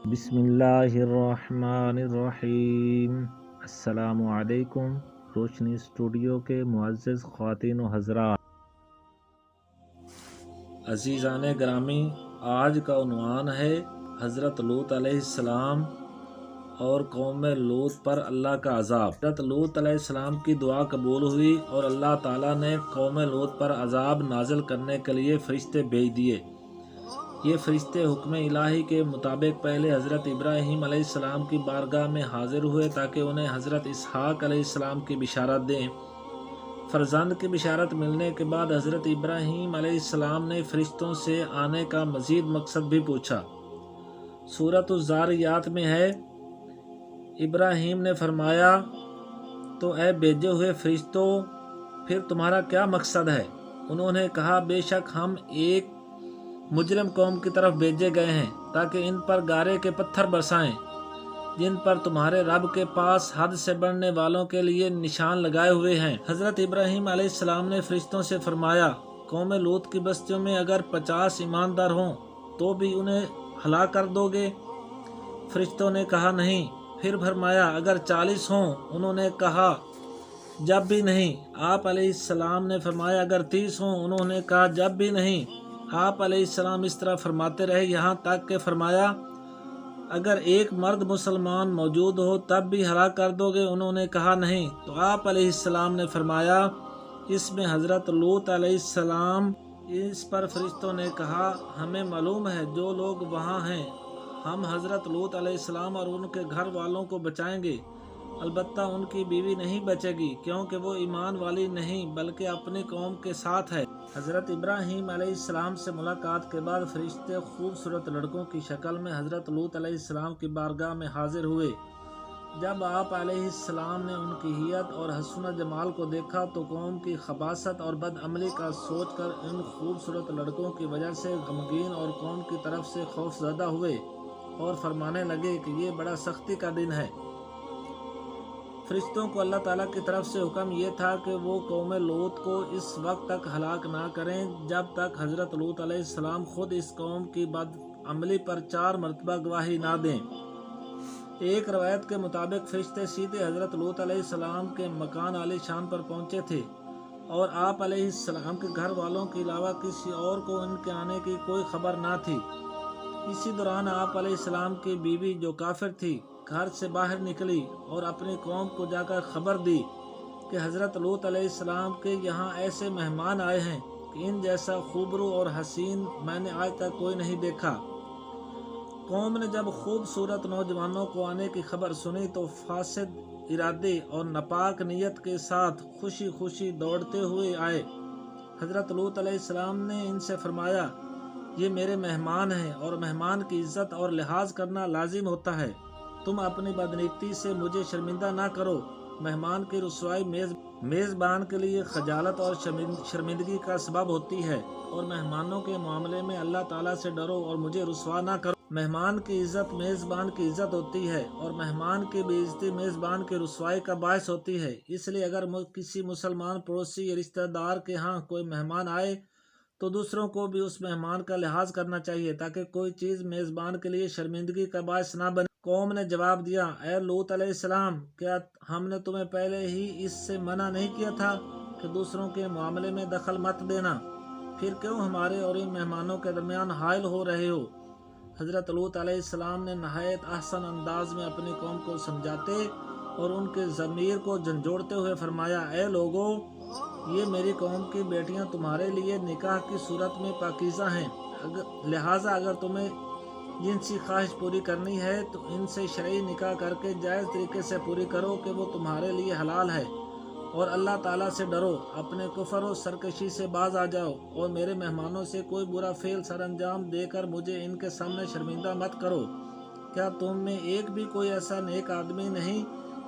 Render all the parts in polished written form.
بسم اللہ الرحمن الرحیم۔ السلام علیکم روشنی اسٹوڈیو کے معزز خواتین و حضرات، عزیزان گرامی، آج کا عنوان ہے حضرت لوط علیہ السلام اور قوم لوط پر اللہ کا عذاب۔ حضرت لوط علیہ السلام کی دعا قبول ہوئی اور اللہ تعالیٰ نے قوم لوط پر عذاب نازل کرنے کے لیے فرشتے بھیج دیے۔ یہ فرشتے حکم الہی کے مطابق پہلے حضرت ابراہیم علیہ السلام کی بارگاہ میں حاضر ہوئے تاکہ انہیں حضرت اسحاق علیہ السلام کی بشارت دیں۔ فرزند کی بشارت ملنے کے بعد حضرت ابراہیم علیہ السلام نے فرشتوں سے آنے کا مزید مقصد بھی پوچھا۔ سورۃ الذاریات میں ہے، ابراہیم نے فرمایا، تو اے بھیجے ہوئے فرشتوں، پھر تمہارا کیا مقصد ہے؟ انہوں نے کہا، بے شک ہم ایک مجرم قوم کی طرف بھیجے گئے ہیں تاکہ ان پر گارے کے پتھر برسائیں جن پر تمہارے رب کے پاس حد سے بڑھنے والوں کے لیے نشان لگائے ہوئے ہیں۔ حضرت ابراہیم علیہ السلام نے فرشتوں سے فرمایا، قوم لوط کی بستیوں میں اگر 50 ایماندار ہوں تو بھی انہیں ہلاک کر دو گے؟ فرشتوں نے کہا نہیں۔ پھر فرمایا، اگر 40 ہوں؟ انہوں نے کہا جب بھی نہیں۔ آپ علیہ السلام نے فرمایا، اگر 30 ہوں؟ انہوں نے کہا جب بھی نہیں۔ آپ علیہ السلام اس طرح فرماتے رہے یہاں تک کہ فرمایا، اگر ایک مرد مسلمان موجود ہو تب بھی ہلاک کر دو گے؟ انہوں نے کہا نہیں۔ تو آپ علیہ السلام نے فرمایا، اس میں حضرت لوط علیہ السلام۔ اس پر فرشتوں نے کہا، ہمیں معلوم ہے جو لوگ وہاں ہیں، ہم حضرت لوط علیہ السلام اور ان کے گھر والوں کو بچائیں گے، البتہ ان کی بیوی نہیں بچے گی کیونکہ وہ ایمان والی نہیں بلکہ اپنی قوم کے ساتھ ہے۔ حضرت ابراہیم علیہ السلام سے ملاقات کے بعد فرشتے خوبصورت لڑکوں کی شکل میں حضرت لوط علیہ السلام کی بارگاہ میں حاضر ہوئے۔ جب آپ علیہ السلام نے ان کی حیت اور حسن جمال کو دیکھا تو قوم کی خباثت اور بد عملی کا سوچ کر ان خوبصورت لڑکوں کی وجہ سے غمگین اور قوم کی طرف سے خوف زدہ ہوئے اور فرمانے لگے کہ یہ بڑا سختی کا دن ہے۔ فرشتوں کو اللہ تعالیٰ کی طرف سے حکم یہ تھا کہ وہ قوم لوط کو اس وقت تک ہلاک نہ کریں جب تک حضرت لوط علیہ السلام خود اس قوم کی بد عملی پر 4 مرتبہ گواہی نہ دیں۔ ایک روایت کے مطابق فرشتے سیدھے حضرت لوط علیہ السلام کے مکان عالی شان پر پہنچے تھے اور آپ علیہ السلام کے گھر والوں کے علاوہ کسی اور کو ان کے آنے کی کوئی خبر نہ تھی۔ اسی دوران آپ علیہ السلام کی بیوی جو کافر تھی گھر سے باہر نکلی اور اپنی قوم کو جا کر خبر دی کہ حضرت لوط علیہ السلام کے یہاں ایسے مہمان آئے ہیں کہ ان جیسا خوبرو اور حسین میں نے آج تک کوئی نہیں دیکھا۔ قوم نے جب خوبصورت نوجوانوں کو آنے کی خبر سنی تو فاسد ارادے اور ناپاک نیت کے ساتھ خوشی خوشی دوڑتے ہوئے آئے۔ حضرت لوط علیہ السلام نے ان سے فرمایا، یہ میرے مہمان ہیں اور مہمان کی عزت اور لحاظ کرنا لازم ہوتا ہے، تم اپنی بدنیتی سے مجھے شرمندہ نہ کرو۔ مہمان کی رسوائی میزبان کے لیے خجالت اور شرمندگی کا سبب ہوتی ہے، اور مہمانوں کے معاملے میں اللہ تعالیٰ سے ڈرو اور مجھے رسوا نہ کرو۔ مہمان کی عزت میزبان کی عزت ہوتی ہے اور مہمان کی بے عزتی میزبان کی رسوائی کا باعث ہوتی ہے۔ اس لیے اگر کسی مسلمان پڑوسی یا رشتہ دار کے ہاں کوئی مہمان آئے تو دوسروں کو بھی اس مہمان کا لحاظ کرنا چاہیے تاکہ کوئی چیز میزبان کے لیے شرمندگی کا باعث نہ بنے۔ قوم نے جواب دیا، اے لوط علیہ السلام، کیا ہم نے تمہیں پہلے ہی اس سے منع نہیں کیا تھا کہ دوسروں کے معاملے میں دخل مت دینا؟ پھر کیوں ہمارے اور ان مہمانوں کے درمیان حائل ہو رہے ہو؟ حضرت لوط علیہ السلام نے نہایت احسن انداز میں اپنی قوم کو سمجھاتے اور ان کے ضمیر کو جھنجھوڑتے ہوئے فرمایا، اے لوگو، یہ میری قوم کی بیٹیاں تمہارے لیے نکاح کی صورت میں پاکیزہ ہیں، لہٰذا اگر تمہیں جنسی خواہش پوری کرنی ہے تو ان سے شرعی نکاح کر کے جائز طریقے سے پوری کرو کہ وہ تمہارے لیے حلال ہے، اور اللہ تعالیٰ سے ڈرو، اپنے کفر و سرکشی سے باز آ جاؤ، اور میرے مہمانوں سے کوئی برا فعل سر انجام دے کر مجھے ان کے سامنے شرمندہ مت کرو۔ کیا تم میں ایک بھی کوئی ایسا نیک آدمی نہیں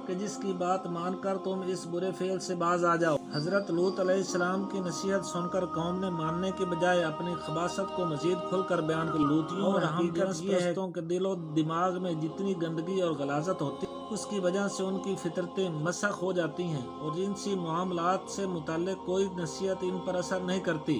کہ جس کی بات مان کر تم اس برے فعل سے باز آ جاؤ؟ حضرت لوط علیہ السلام کی نصیحت سن کر قوم نے ماننے کے بجائے اپنی خباثت کو مزید کھل کر بیان کی۔ لوطیوں اور حقیقت یہ ہے کہ دل و دماغ میں جتنی گندگی اور غلاظت ہوتی اس کی وجہ سے ان کی فطرتیں مسخ ہو جاتی ہیں اور جنسی معاملات سے متعلق کوئی نصیحت ان پر اثر نہیں کرتی۔